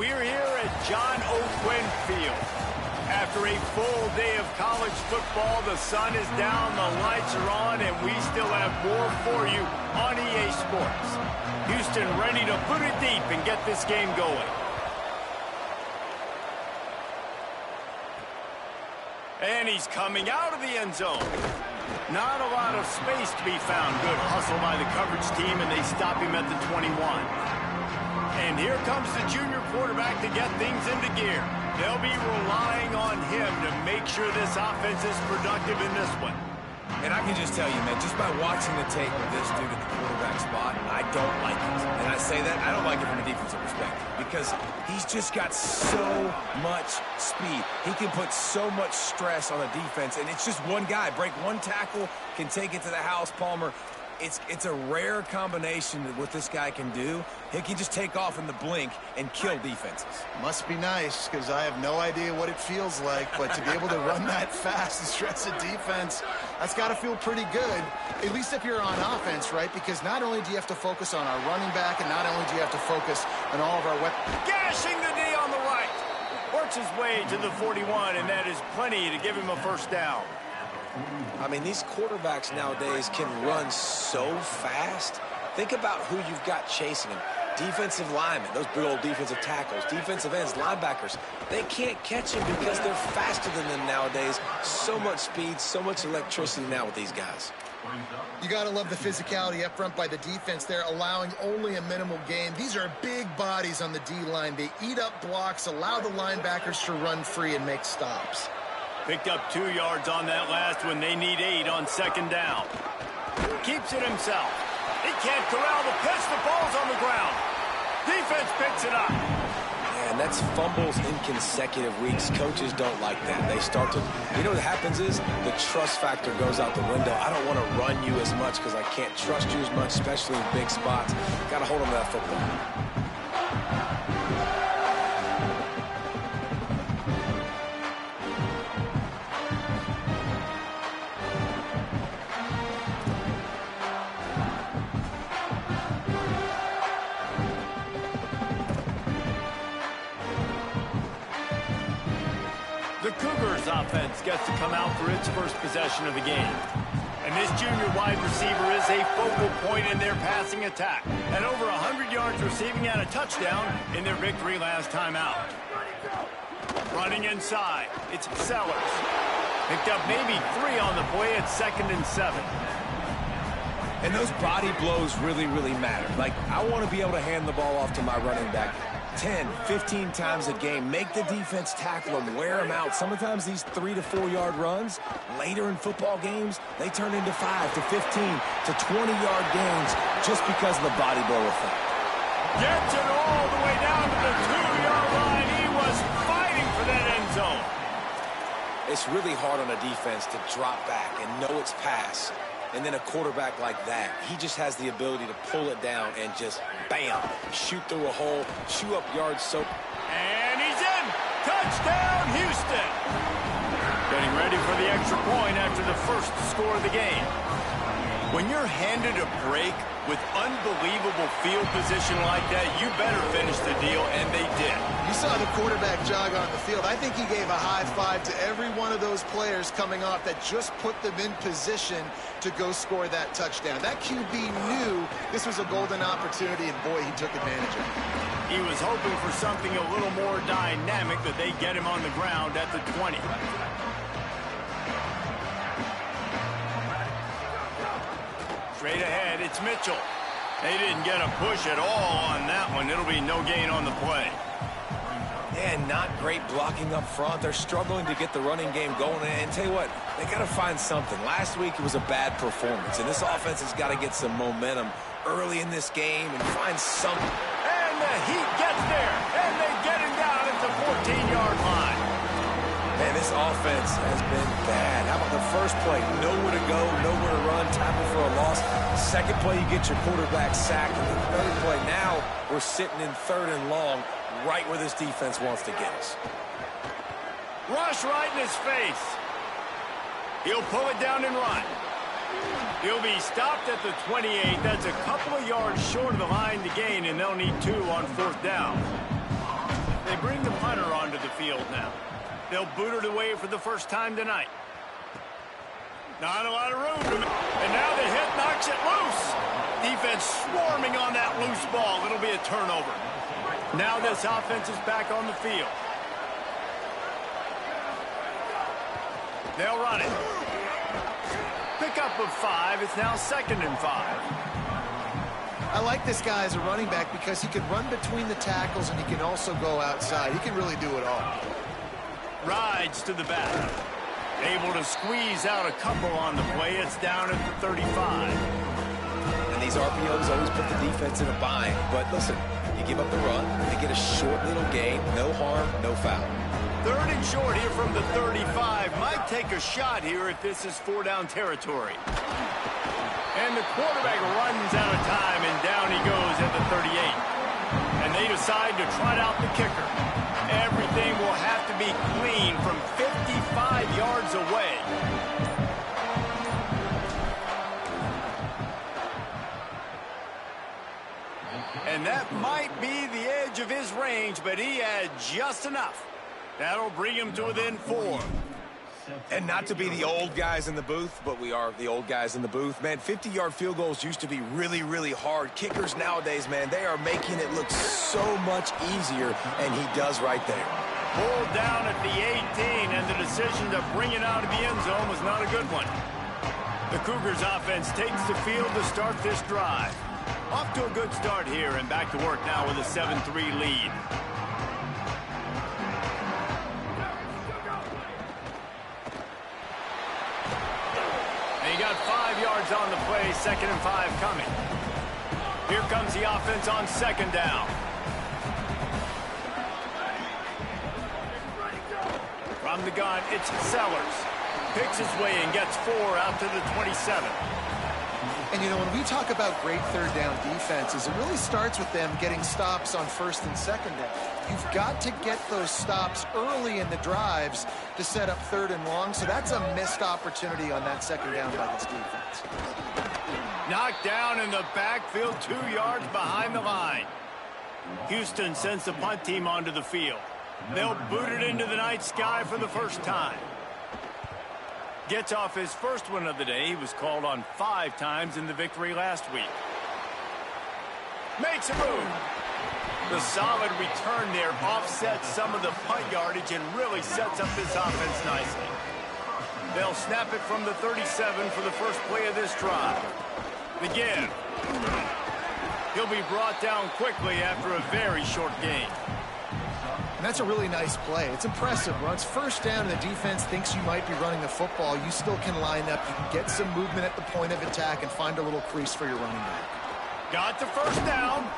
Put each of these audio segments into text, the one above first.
We're here at John O'Quinn Field. After a full day of college football, the sun is down, the lights are on, and we still have more for you on EA Sports. Houston ready to put it deep and get this game going. And he's coming out of the end zone. Not a lot of space to be found. Good hustle by the coverage team, and they stop him at the 21. And here comes the junior quarterback to get things into gear. They'll be relying on him to make sure this offense is productive in this one. And I can just tell you, man, just by watching the tape of this dude at the quarterback spot, I don't like it. And I say that, I don't like it from a defensive perspective because he's just got so much speed. He can put so much stress on a defense, and it's just one guy. Break one tackle, can take it to the house, Palmer. It's a rare combination of what this guy can do. He can just take off in the blink and kill defenses. Must be nice, because I have no idea what it feels like, but to be able to run that fast and stress a defense, that's got to feel pretty good, at least if you're on offense, right? Because not only do you have to focus on our running back, and not only do you have to focus on all of our weapons. Gashing the D on the right. Works his way to the 41, and that is plenty to give him a first down. I mean, these quarterbacks nowadays can run so fast. Think about who you've got chasing them. Defensive linemen, those big old defensive tackles, defensive ends, linebackers. They can't catch him because they're faster than them nowadays. So much speed, so much electricity now with these guys. You got to love the physicality up front by the defense there, allowing only a minimal gain. These are big bodies on the D-line. They eat up blocks, allow the linebackers to run free and make stops. Picked up 2 yards on that last one. They need 8 on second down. Keeps it himself. He can't corral the pitch. The ball's on the ground. Defense picks it up. Yeah, and that's fumbles in consecutive weeks. Coaches don't like that. They start to, you know what happens is the trust factor goes out the window. I don't want to run you as much because I can't trust you as much, especially in big spots. Got to hold on to that football. The Cougars offense gets to come out for its first possession of the game. And this junior wide receiver is a focal point in their passing attack. At over 100 yards receiving and a touchdown in their victory last time out. Running inside, it's Sellers. Picked up maybe 3 on the play at 2nd and 7. And those body blows really, really matter. Like, I want to be able to hand the ball off to my running back 10, 15 times a game. Make the defense tackle them, wear them out. Sometimes these 3 to 4 yard runs, later in football games, they turn into 5 to 15 to 20-yard gains just because of the body blow effect. Gets it all the way down to the 2-yard line. He was fighting for that end zone. It's really hard on a defense to drop back and know it's pass. And then a quarterback like that, he just has the ability to pull it down and just, bam, shoot through a hole, chew up yards so... And he's in! Touchdown, Houston! Getting ready for the extra point after the first score of the game. When you're handed a break with unbelievable field position like that, you better finish the deal, and they did. You saw the quarterback jog on the field. I think he gave a high five to every one of those players coming off that just put them in position to go score that touchdown. That QB knew this was a golden opportunity, and boy, he took advantage of it. He was hoping for something a little more dynamic, that they get him on the ground at the 20. Straight ahead, it's Mitchell. They didn't get a push at all on that one. It'll be no gain on the play. And not great blocking up front. They're struggling to get the running game going. And tell you what, they got to find something. Last week it was a bad performance, and this offense has got to get some momentum early in this game and find something. And the Heat gets there, and they get him down at the 14-yard line. Man, this offense has been bad. How about the first play? Nowhere to go, nowhere to run, tackle for a loss. Second play, you get your quarterback sacked. And the third play, now we're sitting in 3rd and long, right where this defense wants to get us. Rush right in his face. He'll pull it down and run. He'll be stopped at the 28. That's a couple of yards short of the line to gain, and they'll need 2 on 4th down. They bring the punter onto the field now. They'll boot it away for the first time tonight. Not a lot of room. And now the hit knocks it loose. Defense swarming on that loose ball. It'll be a turnover. Now this offense is back on the field. They'll run it. Pickup of 5. It's now 2nd and 5. I like this guy as a running back because he can run between the tackles and he can also go outside. He can really do it all. Rides to the back. Able to squeeze out a couple on the play. It's down at the 35. And these RPOs always put the defense in a bind. But listen, you give up the run, they get a short little gain. No harm, no foul. 3rd and short here from the 35. Might take a shot here if this is 4-down territory. And the quarterback runs out of time, and down he goes at the 38. And they decide to trot out the kicker. Everything will have to be clean from 55 yards away. And that might be the edge of his range, but he had just enough. That'll bring him to within 4. And not to be the old guys in the booth, but we are the old guys in the booth. Man, 50-yard field goals used to be really, really hard. Kickers nowadays, man, they are making it look so much easier, and he does right there. Pulled down at the 18, and the decision to bring it out of the end zone was not a good one. The Cougars offense takes the field to start this drive. Off to a good start here, and back to work now with a 7-3 lead. Got 5 yards on the play, 2nd and 5 coming. Here comes the offense on 2nd down. From the gun, it's Sellers. Picks his way and gets 4 out to the 27. And, you know, when we talk about great 3rd down defenses, it really starts with them getting stops on 1st and 2nd down. You've got to get those stops early in the drives to set up 3rd and long, so that's a missed opportunity on that 2nd down by this defense. Knocked down in the backfield, 2 yards behind the line. Houston sends the punt team onto the field. They'll boot it into the night sky for the first time. Gets off his first one of the day. He was called on 5 times in the victory last week. Makes a move. The solid return there offsets some of the punt yardage and really sets up this offense nicely. They'll snap it from the 37 for the first play of this drive. Again. He'll be brought down quickly after a very short gain. And that's a really nice play. It's impressive. Once 1st down and the defense thinks you might be running the football, you still can line up. You can get some movement at the point of attack and find a little crease for your running back. Got the 1st down.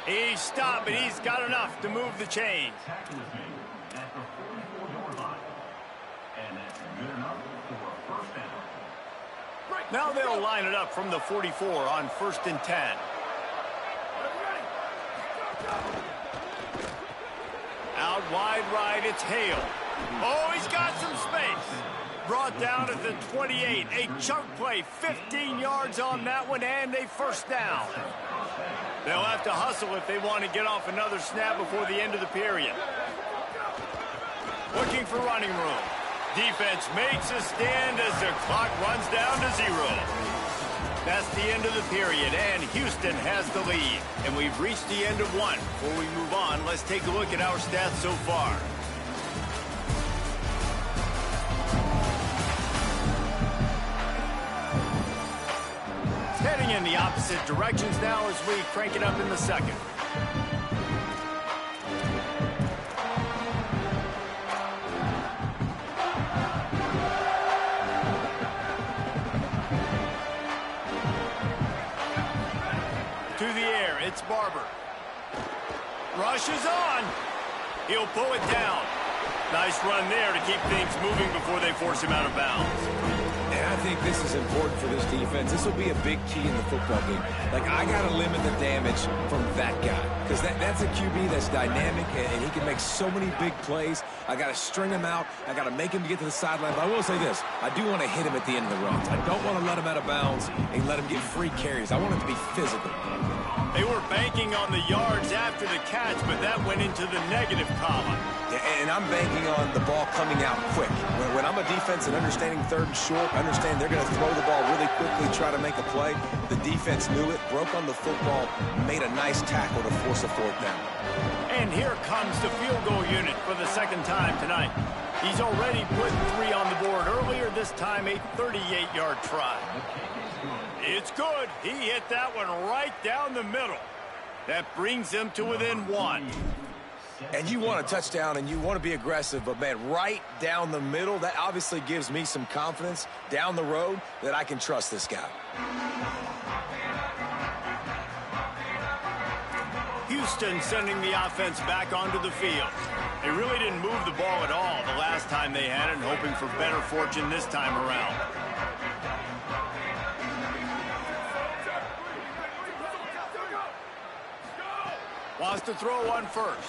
He's stopped, but he's got enough to move the chains. Now they'll line it up from the 44 on 1st and 10. Out wide right, it's Hale. Oh, he's got some space. Brought down at the 28. A chunk play, 15 yards on that one, and a 1st down. They'll have to hustle if they want to get off another snap before the end of the period. Looking for running room. Defense makes a stand as the clock runs down to 0. That's the end of the period, and Houston has the lead. And we've reached the end of 1. Before we move on, let's take a look at our stats so far. Heading in the opposite directions now as we crank it up in the 2nd. To the air, it's Barber. Rushes on. He'll pull it down. Nice run there to keep things moving before they force him out of bounds. And I think this is important for this defense. This will be a big key in the football game. Like, I got to limit the damage from that guy. Because that's a QB that's dynamic, and he can make so many big plays. I got to string him out. I got to make him get to the sideline. But I will say this. I do want to hit him at the end of the runs. I don't want to let him out of bounds and let him get free carries. I want him to be physical. They were banking on the yards after the catch, but that went into the negative column. Yeah, and I'm banking on the ball coming out quick. When I'm a defense and understanding third and short, understand they're going to throw the ball really quickly, try to make a play. The defense knew it, broke on the football, made a nice tackle to force a fourth down. And here comes the field goal unit for the second time tonight. He's already put 3 on the board earlier, this time a 38-yard try. It's good. He hit that one right down the middle. That brings him to within 1. And you want a touchdown and you want to be aggressive, but, man, right down the middle, that obviously gives me some confidence down the road that I can trust this guy. Houston sending the offense back onto the field. They really didn't move the ball at all the last time they had it, and hoping for better fortune this time around. Wants to throw one first.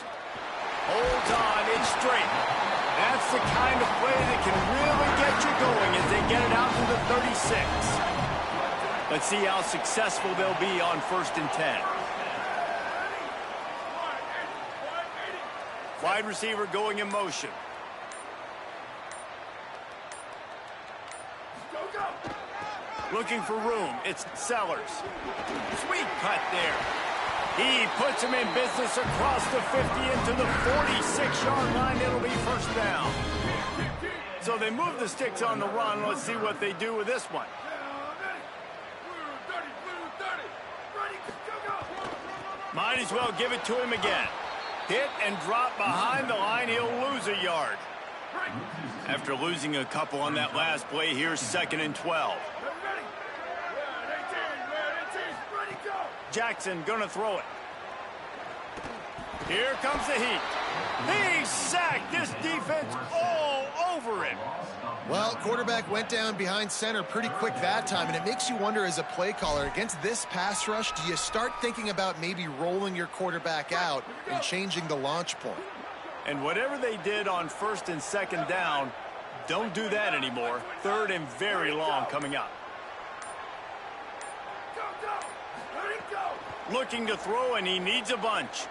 Holds on, it's straight. That's the kind of play that can really get you going as they get it out to the 36. Let's see how successful they'll be on 1st and 10. Wide receiver going in motion. Looking for room. It's Sellers. Sweet cut there. He puts him in business across the 50 into the 46-yard line. It'll be first down. So they move the sticks on the run. Let's see what they do with this one. Might as well give it to him again. Hit and drop behind the line. He'll lose a yard. After losing a couple on that last play, here's 2nd and 12. Jackson gonna throw it. Here comes the heat. He sacked this defense all over him. Well, quarterback went down behind center pretty quick that time, and it makes you wonder as a play caller, against this pass rush, do you start thinking about maybe rolling your quarterback out and changing the launch point? And whatever they did on 1st and 2nd down, don't do that anymore. 3rd and very long coming up. Looking to throw, and he needs a bunch.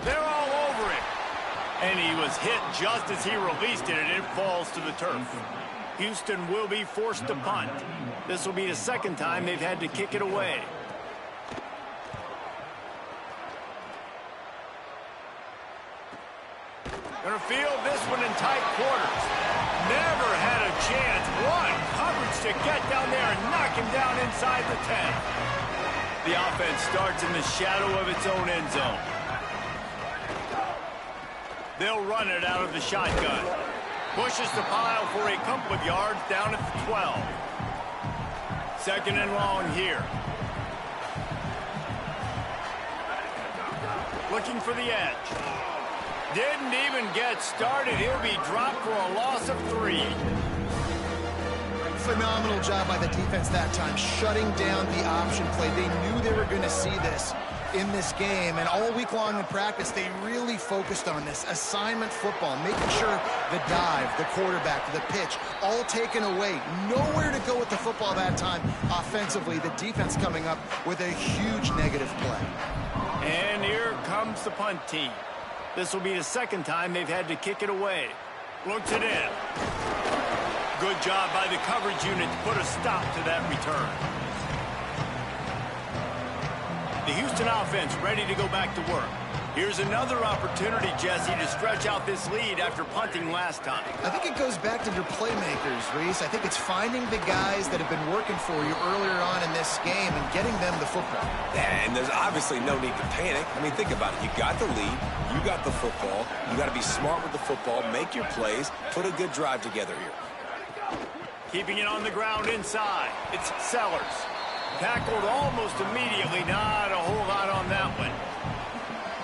They're all over him. And he was hit just as he released it, and it falls to the turf. Houston will be forced to punt. This will be the 2nd time they've had to kick it away. Gonna field this one in tight quarters. Never had a chance. One coverage to get down there and knock him down inside the 10. The offense starts in the shadow of its own end zone. They'll run it out of the shotgun. Pushes the pile for a couple of yards down at the 12. 2nd and long here. Looking for the edge. Didn't even get started. He'll be dropped for a loss of 3. Phenomenal job by the defense that time, shutting down the option play. They knew they were going to see this in this game, and all week long in practice, they really focused on this assignment football, making sure the dive, the quarterback, the pitch, all taken away. Nowhere to go with the football that time offensively. The defense coming up with a huge negative play. And here comes the punt team. This will be the 2nd time they've had to kick it away. Looks it in. Good job by the coverage unit to put a stop to that return. The Houston offense ready to go back to work. Here's another opportunity, Jesse, to stretch out this lead after punting last time. I think it goes back to your playmakers, Reese. I think it's finding the guys that have been working for you earlier on in this game and getting them the football. And there's obviously no need to panic. I mean, think about it. You got the lead. You got the football. You got to be smart with the football, make your plays, put a good drive together here. Keeping it on the ground inside. It's Sellers. Tackled almost immediately. Not a whole lot on that one.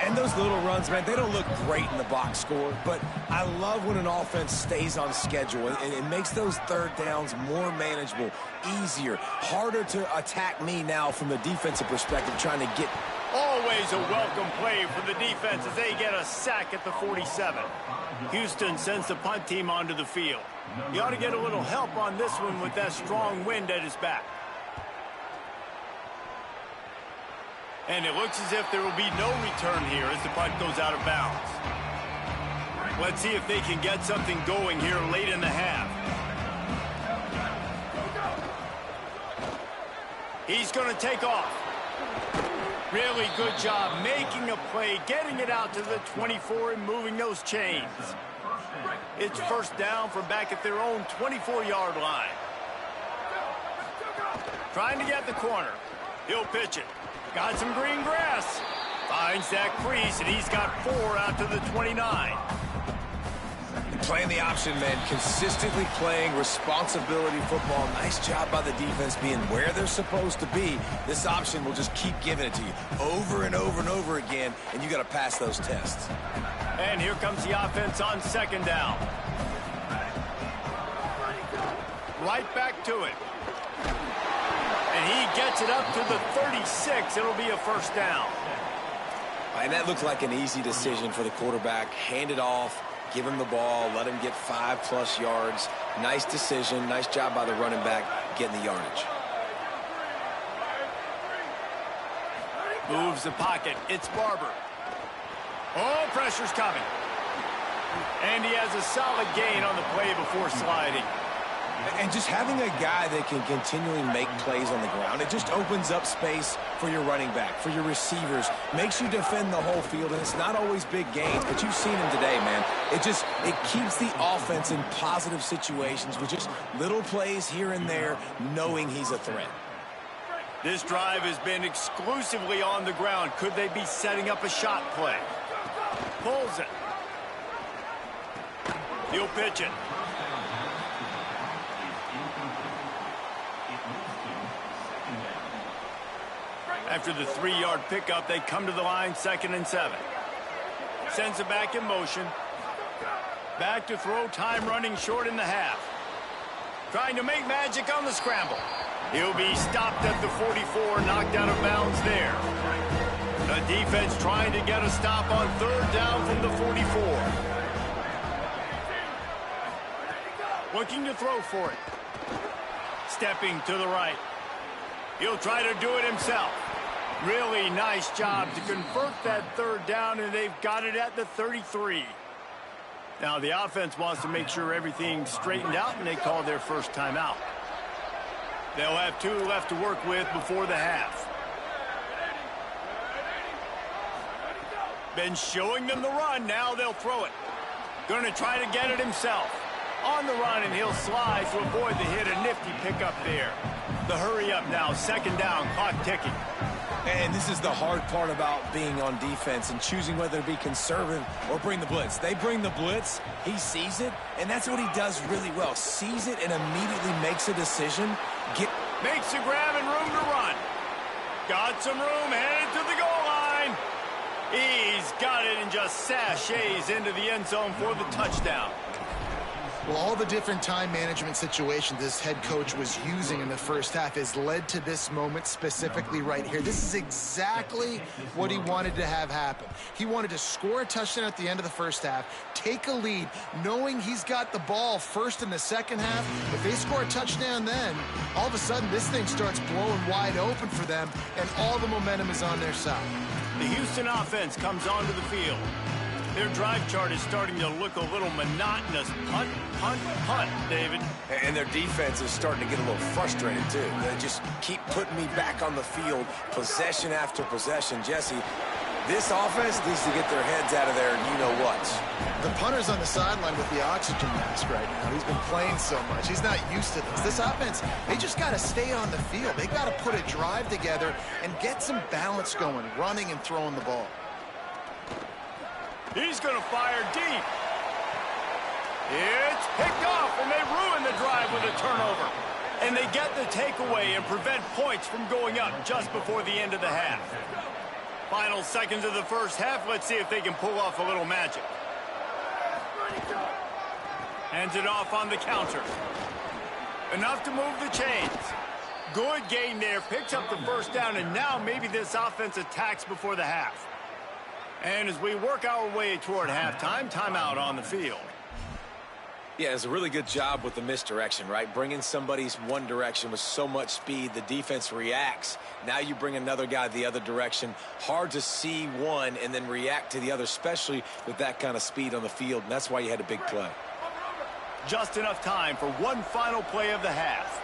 And those little runs, man, they don't look great in the box score, but I love when an offense stays on schedule and it makes those 3rd downs more manageable, easier, harder to attack me now from the defensive perspective, trying to get. Always a welcome play for the defense as they get a sack at the 47. Houston sends the punt team onto the field. He ought to get a little help on this one with that strong wind at his back. And it looks as if there will be no return here as the punt goes out of bounds. Let's see if they can get something going here late in the half. He's going to take off. Really good job making a play, getting it out to the 24 and moving those chains. It's first down from back at their own 24-yard line. Trying to get the corner. He'll pitch it. Got some green grass. Finds that crease, and he's got 4 out to the 29. Playing the option, man. Consistently playing responsibility football. Nice job by the defense being where they're supposed to be. This option will just keep giving it to you over and over and over again, and you got to pass those tests. And here comes the offense on second down. Right back to it. And he gets it up to the 36. It'll be a first down. And that looked like an easy decision for the quarterback. Hand it off, give him the ball, let him get 5+ yards. Nice decision. Nice job by the running back getting the yardage. Moves the pocket. It's Barber. Oh, pressure's coming. And he has a solid gain on the play before sliding. And just having a guy that can continually make plays on the ground, it just opens up space for your running back, for your receivers, makes you defend the whole field, and it's not always big gains, but you've seen him today, man. It keeps the offense in positive situations with just little plays here and there, knowing he's a threat. This drive has been exclusively on the ground. Could they be setting up a shot play? Pulls it. He'll pitch it. After the 3-yard pickup, they come to the line, 2nd and 7. Sends it back in motion. Back to throw, time running short in the half. Trying to make magic on the scramble. He'll be stopped at the 44, knocked out of bounds there. The defense trying to get a stop on 3rd down from the 44. Looking to throw for it. Stepping to the right. He'll try to do it himself. Really nice job to convert that 3rd down, and they've got it at the 33. Now the offense wants to make sure everything's straightened out, and they call their first timeout. They'll have 2 left to work with before the half. Been showing them the run. Now they'll throw it. Going to try to get it himself. On the run, and he'll slide to avoid the hit. A nifty pickup there. The hurry up now. 2nd down. Clock ticking. And this is the hard part about being on defense and choosing whether to be conservative or bring the blitz. They bring the blitz, he sees it, and that's what he does really well. Sees it and immediately makes a decision. Makes a grab and room to run. Got some room, headed to the goal line. He's got it and just sashays into the end zone for the touchdown. Well, all the different time management situations this head coach was using in the first half has led to this moment specifically right here. This is exactly what he wanted to have happen. He wanted to score a touchdown at the end of the first half, take a lead, knowing he's got the ball first in the second half. If they score a touchdown then, all of a sudden this thing starts blowing wide open for them, and all the momentum is on their side. The Houston offense comes onto the field. Their drive chart is starting to look a little monotonous. Punt, punt, punt, David. And their defense is starting to get a little frustrated, too. They just keep putting me back on the field, possession after possession. Jesse, this offense needs to get their heads out of there, and you know what. The punter's on the sideline with the oxygen mask right now. He's been playing so much. He's not used to this. This offense, they just got to stay on the field. They got to put a drive together and get some balance going, running and throwing the ball. He's going to fire deep. It's picked off, and they ruin the drive with a turnover. And they get the takeaway and prevent points from going up just before the end of the half. Final seconds of the first half. Let's see if they can pull off a little magic. Hands it off on the counter. Enough to move the chains. Good game there. Picks up the first down, and now maybe this offense attacks before the half. And as we work our way toward halftime, timeout on the field. Yeah, it's a really good job with the misdirection, right? Bringing somebody's one direction with so much speed, the defense reacts. Now you bring another guy the other direction. Hard to see one and then react to the other, especially with that kind of speed on the field, and that's why you had a big play. Just enough time for one final play of the half.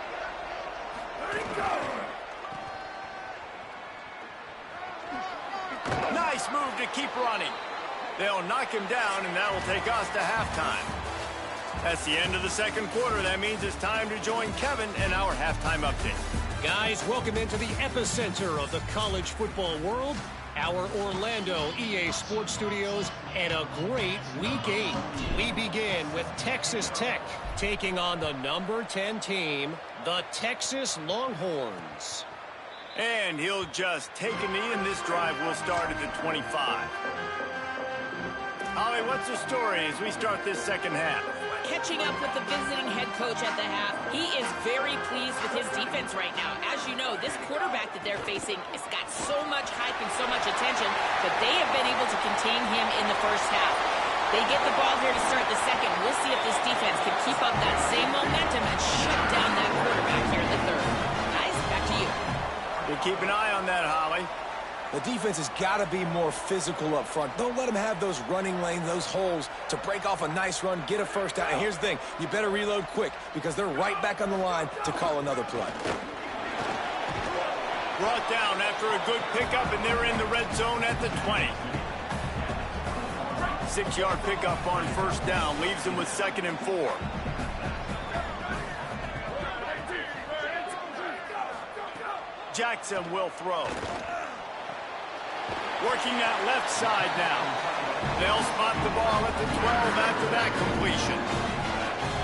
Nice move to keep running. They'll knock him down, and that will take us to halftime. That's the end of the second quarter. That means it's time to join Kevin in our halftime update. Guys, welcome into the epicenter of the college football world, our Orlando EA Sports Studios, and a great Week 8. We begin with Texas Tech taking on the number 10 team, the Texas Longhorns. And he'll just take a knee, and this drive will start at the 25. Holly, what's the story as we start this second half? Catching up with the visiting head coach at the half. He is very pleased with his defense right now. As you know, this quarterback that they're facing has got so much hype and so much attention, but they have been able to contain him in the first half. They get the ball here to start the second. We'll see if this defense can keep up that same momentum and shut down that quarterback here in the third. Guys, back to you. We'll keep an eye on that, Holly. The defense has got to be more physical up front. Don't let them have those running lanes, those holes to break off a nice run, get a first down. And here's the thing, you better reload quick because they're right back on the line to call another play. Brought down after a good pickup, and they're in the red zone at the 20. 6-yard pickup on first down leaves them with 2nd and 4. Jackson will throw. Working that left side now. They'll spot the ball at the 12 after that completion.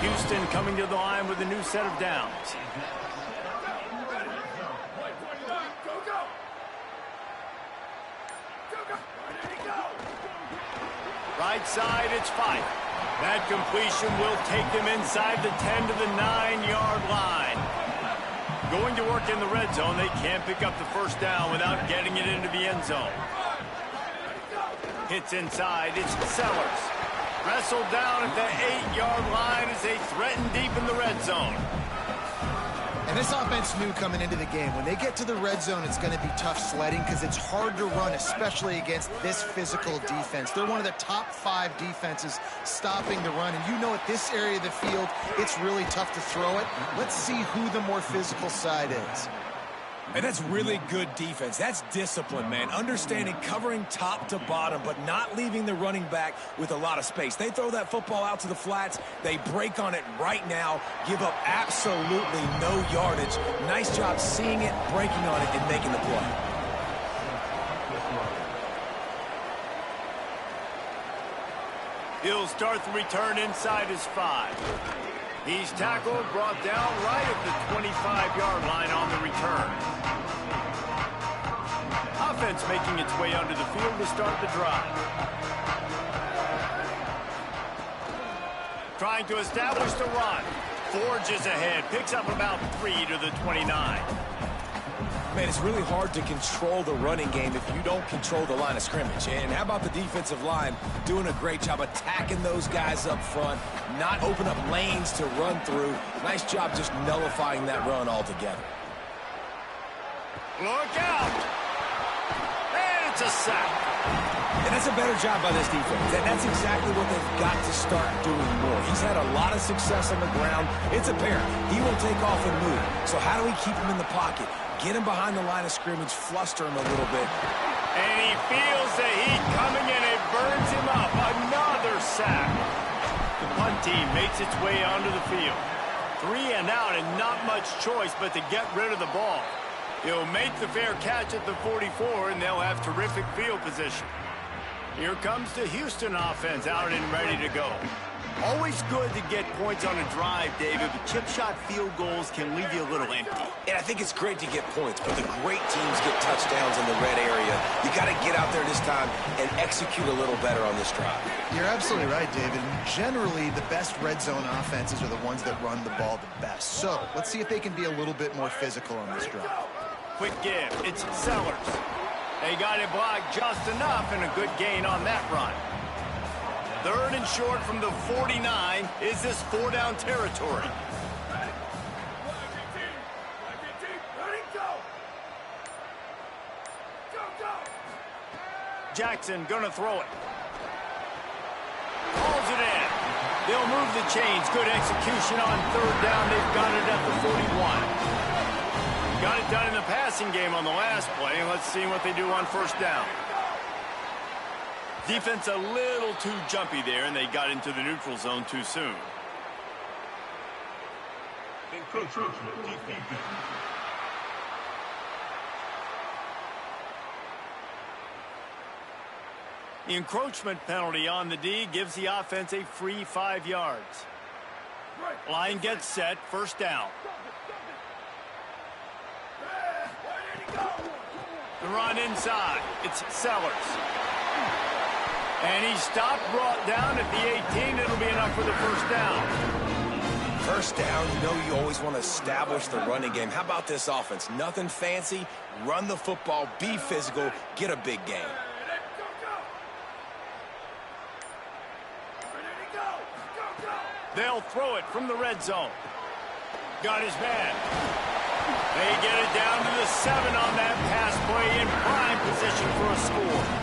Houston coming to the line with a new set of downs. Right side, it's Fife. That completion will take them inside the 10 to the 9-yard line. Going to work in the red zone, they can't pick up the first down without getting it into the end zone. Hits inside, it's Sellers. Wrestled down at the 8-yard line as they threaten deep in the red zone. And this offense knew coming into the game, when they get to the red zone, it's going to be tough sledding because it's hard to run, especially against this physical defense. They're one of the top 5 defenses stopping the run. And you know at this area of the field, it's really tough to throw it. Let's see who the more physical side is. And that's really good defense. That's discipline, man. Understanding covering top to bottom, but not leaving the running back with a lot of space. They throw that football out to the flats. They break on it right now, give up absolutely no yardage. Nice job seeing it, breaking on it, and making the play. He'll start the return inside his 5. He's tackled, brought down right at the 25-yard line on the return. Offense making its way onto the field to start the drive. Trying to establish the run. Forges ahead, picks up about 3 to the 29. Man, it's really hard to control the running game if you don't control the line of scrimmage. And how about the defensive line doing a great job attacking those guys up front, not open up lanes to run through. Nice job just nullifying that run altogether. Look out! And it's a sack. And that's a better job by this defense. That's exactly what they've got to start doing more. He's had a lot of success on the ground. It's apparent. He will take off and move. So how do we keep him in the pocket? Get him behind the line of scrimmage, fluster him a little bit. And he feels the heat coming in. It burns him up. Another sack. The punt team makes its way onto the field. 3 and out and not much choice but to get rid of the ball. He'll make the fair catch at the 44, and they'll have terrific field position. Here comes the Houston offense out and ready to go. Always good to get points on a drive, David, but chip shot field goals can leave you a little empty. And I think it's great to get points, but the great teams get touchdowns in the red area. You got to get out there this time and execute a little better on this drive. You're absolutely right, David. Generally, the best red zone offenses are the ones that run the ball the best. So let's see if they can be a little bit more physical on this drive. Quick give. It's Sellers. They got it blocked just enough and a good gain on that run. 3rd and short from the 49. Is this 4-down territory? Jackson gonna throw it. Calls it in. They'll move the chains. Good execution on 3rd down. They've got it at the 41. Got it done in the passing game on the last play. Let's see what they do on 1st down. Defense a little too jumpy there, and they got into the neutral zone too soon. The encroachment penalty on the D gives the offense a free 5 yards. Line gets set, 1st down. The run inside. It's Sellers. And he's stopped, brought down at the 18. It'll be enough for the 1st down. 1st down, you know you always want to establish the running game. How about this offense? Nothing fancy. Run the football, be physical, get a big gain. They'll throw it from the red zone. Got his man. They get it down to the 7 on that pass play in prime position for a score.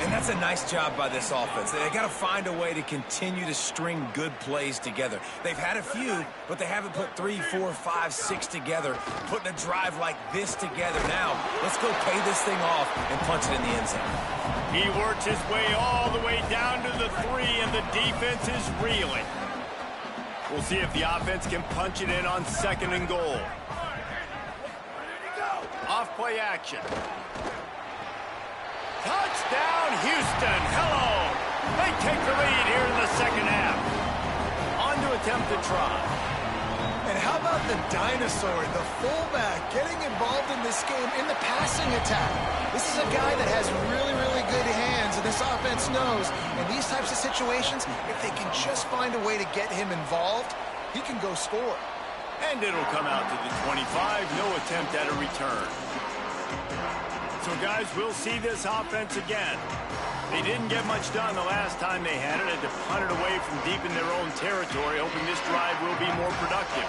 And that's a nice job by this offense. They got to find a way to continue to string good plays together. They've had a few, but they haven't put 3, 4, 5, 6 together. Putting a drive like this together. Now, let's go pay this thing off and punch it in the end zone. He works his way all the way down to the 3, and the defense is reeling. We'll see if the offense can punch it in on 2nd and goal. Off play action. Touchdown, Houston. Hello. They take the lead here in the 2nd half. On to attempt the try. And how about the dinosaur, the fullback, getting involved in this game in the passing attack? This is a guy that has really, really good hands, and this offense knows in these types of situations, if they can just find a way to get him involved, he can go score. And it'll come out to the 25. No attempt at a return. So, guys, we'll see this offense again. They didn't get much done the last time they had it. Had to punt it away from deep in their own territory, hoping this drive will be more productive.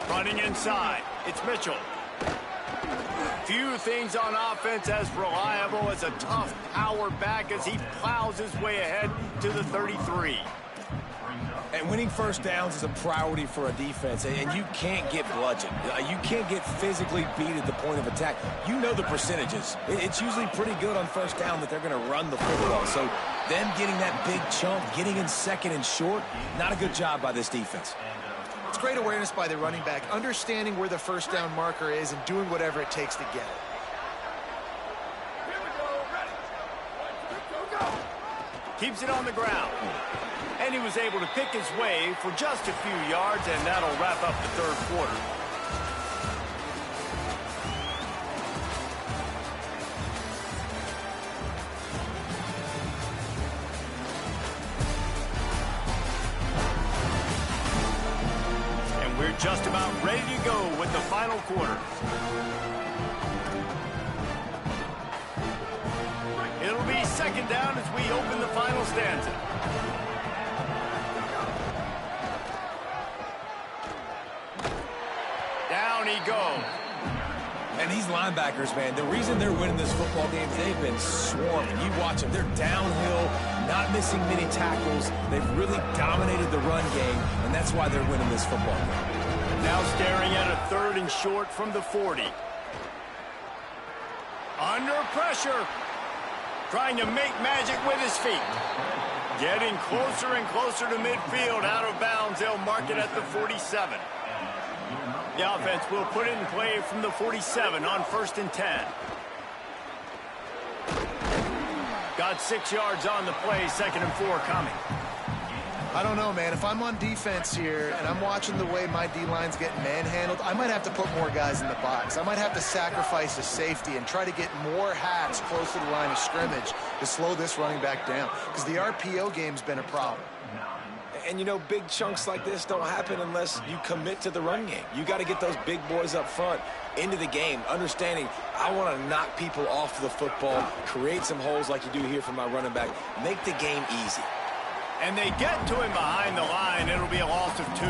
Running inside, it's Mitchell. Few things on offense as reliable as a tough power back as he plows his way ahead to the 33. And winning 1st downs is a priority for a defense, and you can't get bludgeoned. You can't get physically beat at the point of attack. You know the percentages. It's usually pretty good on 1st down that they're going to run the football. So them getting that big chunk, getting in 2nd and short, not a good job by this defense. It's great awareness by the running back, understanding where the 1st down marker is and doing whatever it takes to get it. Keeps it on the ground. And he was able to pick his way for just a few yards, and that'll wrap up the 3rd quarter. And we're just about ready to go with the final quarter. It'll be 2nd down as we open the final stanza. Down he goes. And these linebackers, man, the reason they're winning this football game is they've been swarming. You watch them. They're downhill, not missing many tackles. They've really dominated the run game, and that's why they're winning this football game. Now staring at a 3rd and short from the 40. Under pressure. Trying to make magic with his feet. Getting closer and closer to midfield. Out of bounds. They'll mark it at the 47. The offense will put it in play from the 47 on 1st and 10. Got 6 yards on the play. 2nd and 4 coming. I don't know, man. If I'm on defense here and I'm watching the way my D-line's getting manhandled, I might have to put more guys in the box. I might have to sacrifice a safety and try to get more hats close to the line of scrimmage to slow this running back down, because the RPO game's been a problem. And, you know, big chunks like this don't happen unless you commit to the run game. You got to get those big boys up front into the game, understanding I want to knock people off the football, create some holes like you do here for my running back, make the game easy. And they get to him behind the line. It'll be a loss of 2.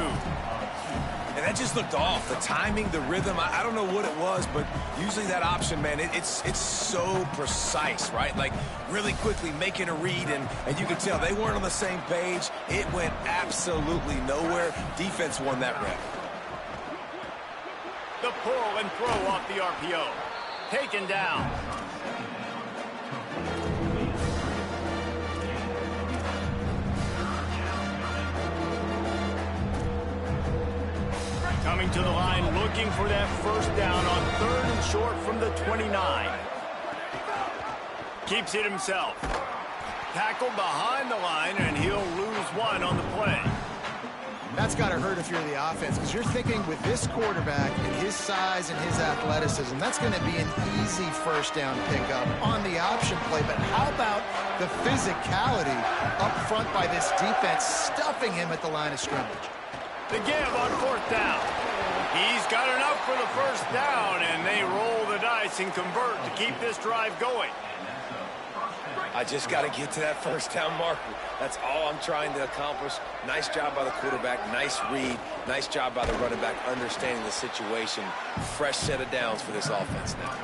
And that just looked off. The timing, the rhythm, I don't know what it was, but usually that option, man, it's so precise, right? Like really quickly making a read, and you could tell they weren't on the same page. It went absolutely nowhere. Defense won that rep. The pull and throw off the RPO. Taken down. Coming to the line, looking for that first down on 3rd and short from the 29. Keeps it himself. Tackled behind the line, and he'll lose 1 on the play. That's got to hurt if you're the offense, because you're thinking with this quarterback and his size and his athleticism, that's going to be an easy first down pickup on the option play. But how about the physicality up front by this defense, stuffing him at the line of scrimmage? The give on 4th down. He's got enough for the first down, and they roll the dice and convert to keep this drive going. I just got to get to that first down marker. That's all I'm trying to accomplish. Nice job by the quarterback. Nice read. Nice job by the running back understanding the situation. Fresh set of downs for this offense now.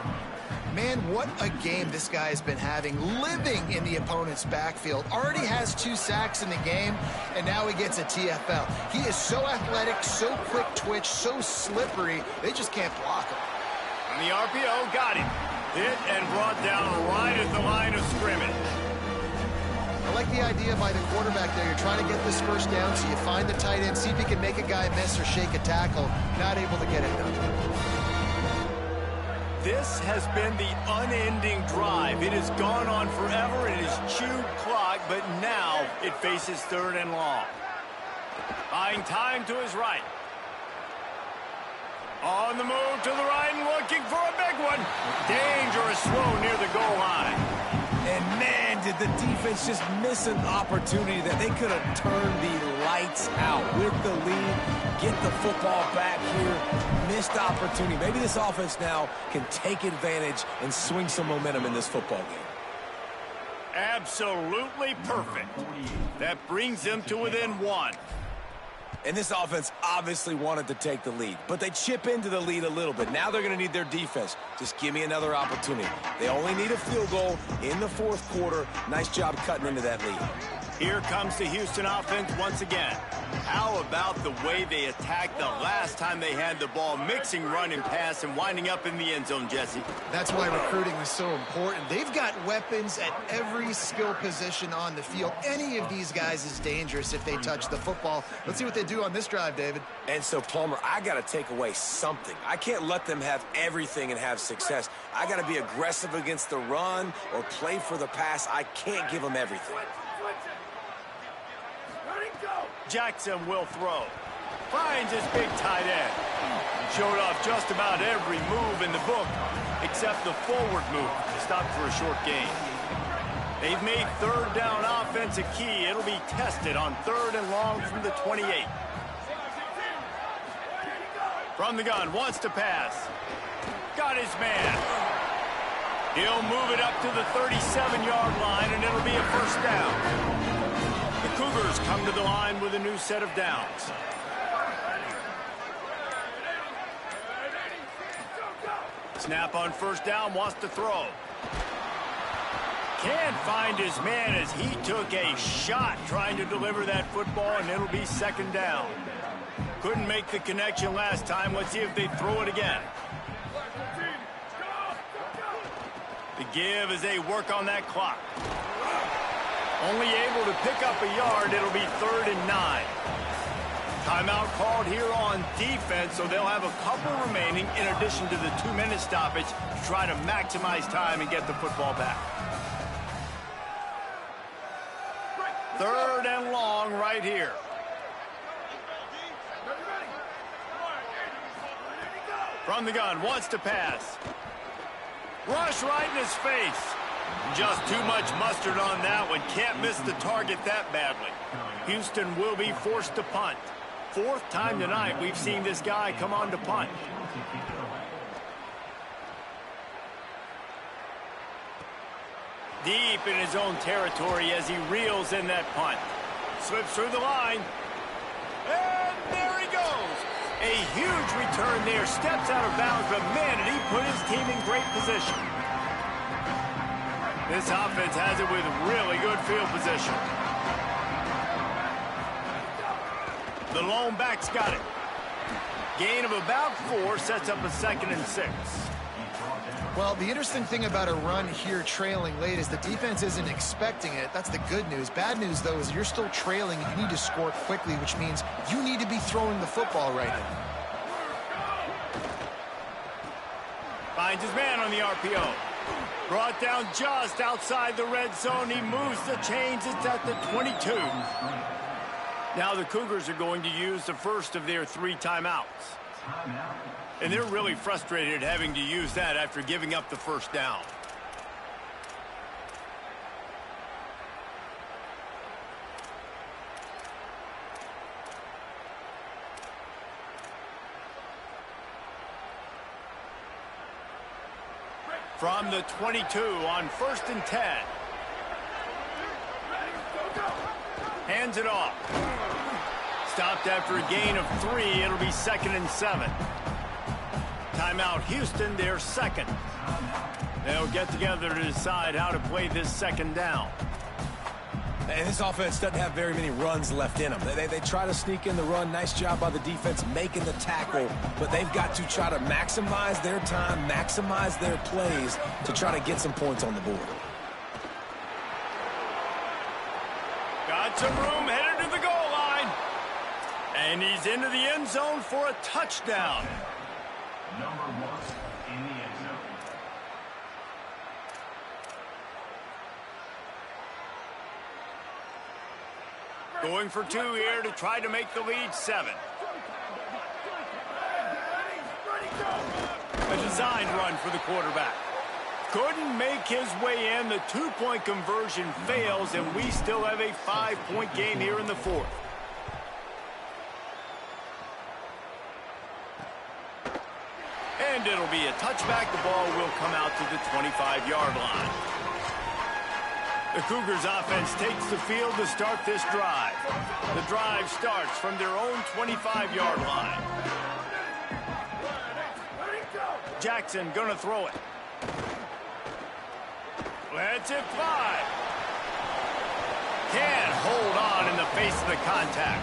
Man, what a game this guy has been having, living in the opponent's backfield. Already has 2 sacks in the game, and now he gets a TFL. He is so athletic, so quick twitch, so slippery, they just can't block him. And the RPO got him. Hit and brought down right at the line of scrimmage. I like the idea by the quarterback there. You're trying to get this first down, so you find the tight end, see if he can make a guy miss or shake a tackle. Not able to get it done. This has been the unending drive. It has gone on forever. It has chewed clock, but now it faces 3rd and long. Buying time to his right. On the move to the right and looking for a big one. Dangerous throw near the goal line. And man, did the defense just miss an opportunity that they could have turned the lights out with the lead, get the football back here. Missed opportunity. Maybe this offense now can take advantage and swing some momentum in this football game. Absolutely perfect. That brings them to within 1. And this offense obviously wanted to take the lead, but they chip into the lead a little bit. Now they're going to need their defense. Just give me another opportunity. They only need a field goal in the 4th quarter. Nice job cutting into that lead. Here comes the Houston offense once again. How about the way they attacked the last time they had the ball, mixing run and pass and winding up in the end zone, Jesse? That's why recruiting is so important. They've got weapons at every skill position on the field. Any of these guys is dangerous if they touch the football. Let's see what they do on this drive, David. And so, Palmer, I got to take away something. I can't let them have everything and have success. I got to be aggressive against the run or play for the pass. I can't give them everything. Jackson will throw. Finds his big tight end. Showed off just about every move in the book, except the forward move. Stopped for a short gain. They've made 3rd down offense a key. It'll be tested on 3rd and long from the 28. From the gun, wants to pass. Got his man. He'll move it up to the 37-yard line, and it'll be a first down. The Cougars come to the line with a new set of downs. Snap on first down, wants to throw. Can't find his man as he took a shot trying to deliver that football, and it'll be 2nd down. Couldn't make the connection last time. Let's see if they throw it again. The give as they work on that clock. Only able to pick up a yard. It'll be 3rd and 9. Timeout called here on defense, so they'll have a couple remaining in addition to the 2-minute stoppage to try to maximize time and get the football back. 3rd and long right here. From the gun, wants to pass. Rush right in his face. Just too much mustard on that one. Can't miss the target that badly. Houston will be forced to punt. Fourth time tonight we've seen this guy come on to punt. Deep in his own territory as he reels in that punt. Slips through the line. And there he goes. A huge return there. Steps out of bounds, but man, did he put his team in great position. This offense has it with really good field position. The lone back's got it. Gain of about 4 sets up a 2nd and 6. Well, the interesting thing about a run here trailing late is the defense isn't expecting it. That's the good news. Bad news, though, is you're still trailing and you need to score quickly, which means you need to be throwing the football right now. Finds his man on the RPO. Brought down just outside the red zone. He moves the chains. It's at the 22. Now the Cougars are going to use the first of their 3 timeouts. And they're really frustrated having to use that after giving up the first down. From the 22 on 1st and 10. Hands it off. Stopped after a gain of 3. It'll be 2nd and 7. Timeout Houston, their 2nd. They'll get together to decide how to play this 2nd down. And this offense doesn't have very many runs left in them. They try to sneak in the run. Nice job by the defense making the tackle. But they've got to try to maximize their time, maximize their plays to try to get some points on the board. Got some room, headed to the goal line. And he's into the end zone for a touchdown. Number 1 in the end zone. Going for 2 here to try to make the lead 7. A designed run for the quarterback. Couldn't make his way in. The 2-point conversion fails, and we still have a 5-point game here in the 4th. And it'll be a touchback. The ball will come out to the 25-yard line. The Cougars offense takes the field to start this drive. The drive starts from their own 25-yard line. Jackson gonna throw it. Lets it fly. Can't hold on in the face of the contact.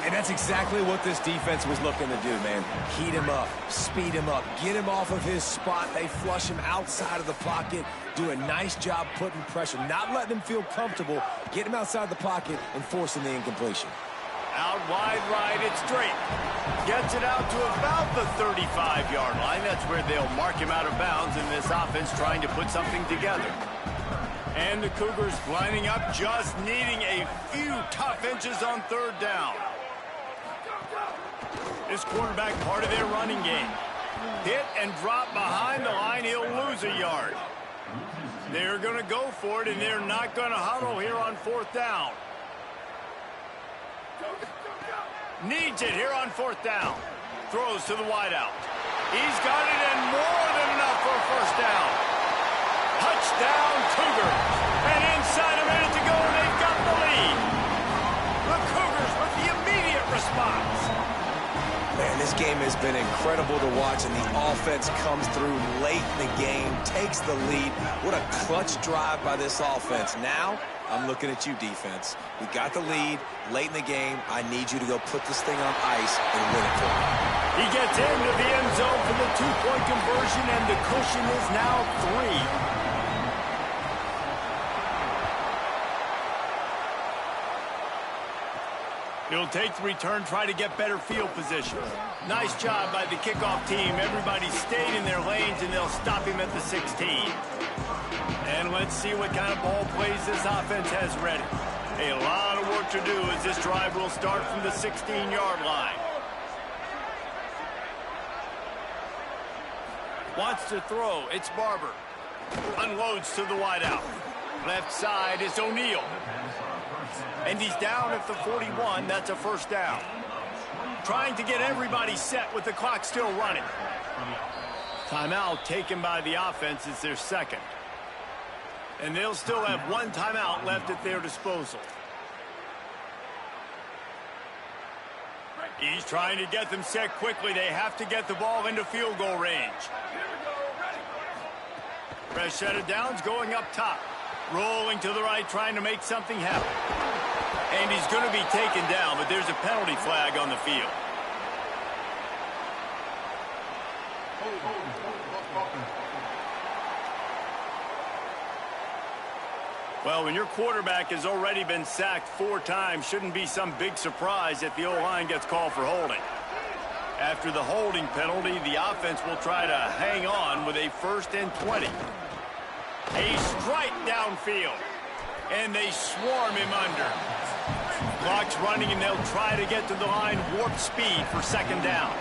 And that's exactly what this defense was looking to do, man. Heat him up, speed him up, get him off of his spot. They flush him outside of the pocket, do a nice job putting pressure, not letting him feel comfortable, get him outside the pocket and forcing the incompletion. Out wide right, it's Drake. Gets it out to about the 35-yard line. That's where they'll mark him out of bounds in this offense trying to put something together. And the Cougars lining up, just needing a few tough inches on 3rd down. This quarterback part of their running game. Hit and drop behind the line, he'll lose a yard. They're going to go for it, and they're not going to huddle here on 4th down. Needs it here on 4th down. Throws to the wideout. He's got it, and more than enough for a 1st down. Touchdown, Cougars. And inside a minute to go, and they've got the lead. The Cougars with the immediate response. Man, this game has been incredible to watch, and the offense comes through late in the game, takes the lead. What a clutch drive by this offense. Now, I'm looking at you, defense. We got the lead late in the game. I need you to go put this thing on ice and win it for me. He gets into the end zone for the 2-point conversion, and the cushion is now 3. He'll take the return, try to get better field position. Nice job by the kickoff team. Everybody stayed in their lanes, and they'll stop him at the 16. And let's see what kind of ball plays this offense has ready. A lot of work to do as this drive will start from the 16-yard line. Wants to throw. It's Barber. Unloads to the wideout. Left side is O'Neal. And he's down at the 41. That's a first down. Trying to get everybody set with the clock still running. Timeout taken by the offense is their second. And they'll still have one timeout left at their disposal. He's trying to get them set quickly. They have to get the ball into field goal range. Fresh set of downs going up top. Rolling to the right, trying to make something happen. And he's going to be taken down, but there's a penalty flag on the field. Well, when your quarterback has already been sacked 4 times, shouldn't be some big surprise if the O-line gets called for holding. After the holding penalty, the offense will try to hang on with a 1st and 20. A strike downfield, and they swarm him under. Clock's running, and they'll try to get to the line warp speed for 2nd down.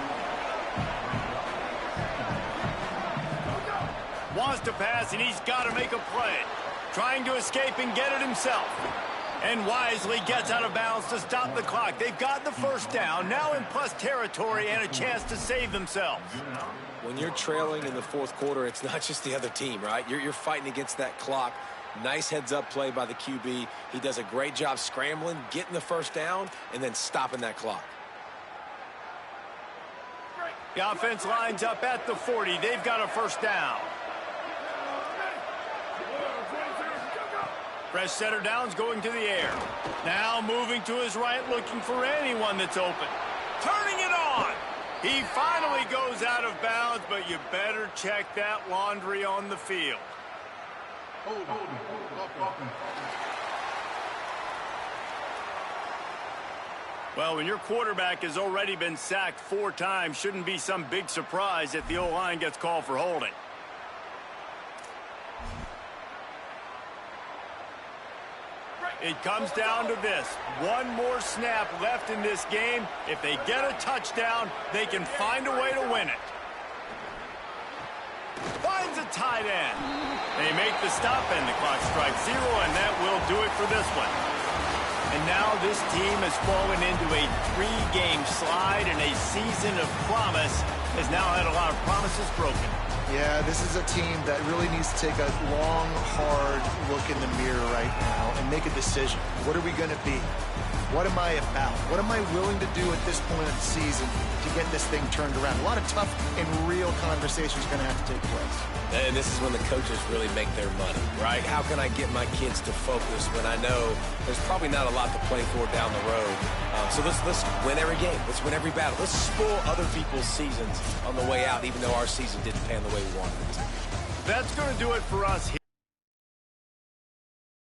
Wants to pass, and he's got to make a play. Trying to escape and get it himself. And wisely gets out of bounds to stop the clock. They've got the 1st down, now in plus territory and a chance to save themselves. When you're trailing in the 4th quarter, it's not just the other team, right? You're fighting against that clock. Nice heads-up play by the QB. He does a great job scrambling, getting the 1st down, and then stopping that clock. The offense lines up at the 40. They've got a 1st down. Fresh setter downs going to the air. Now moving to his right, looking for anyone that's open. Turning it on. He finally goes out of bounds, but you better check that laundry on the field. Well, when your quarterback has already been sacked 4 times, shouldn't be some big surprise if the O-line gets called for holding. It comes down to this. One more snap left in this game. If they get a touchdown, they can find a way to win it. Finds a tight end. They make the stop, and the clock strikes 0, and that will do it for this one. And now this team has fallen into a 3-game slide, and a season of promise has now had a lot of promises broken. Yeah, this is a team that really needs to take a long, hard look in the mirror right now and make a decision. What are we going to be? What am I about? What am I willing to do at this point of the season to get this thing turned around? A lot of tough and real conversations are going to have to take place. And this is when the coaches really make their money, right? How can I get my kids to focus when I know there's probably not a lot to play for down the road? So let's win every game. Let's win every battle. Let's spoil other people's seasons on the way out, even though our season didn't pan the way we wanted it to. That's going to do it for us here.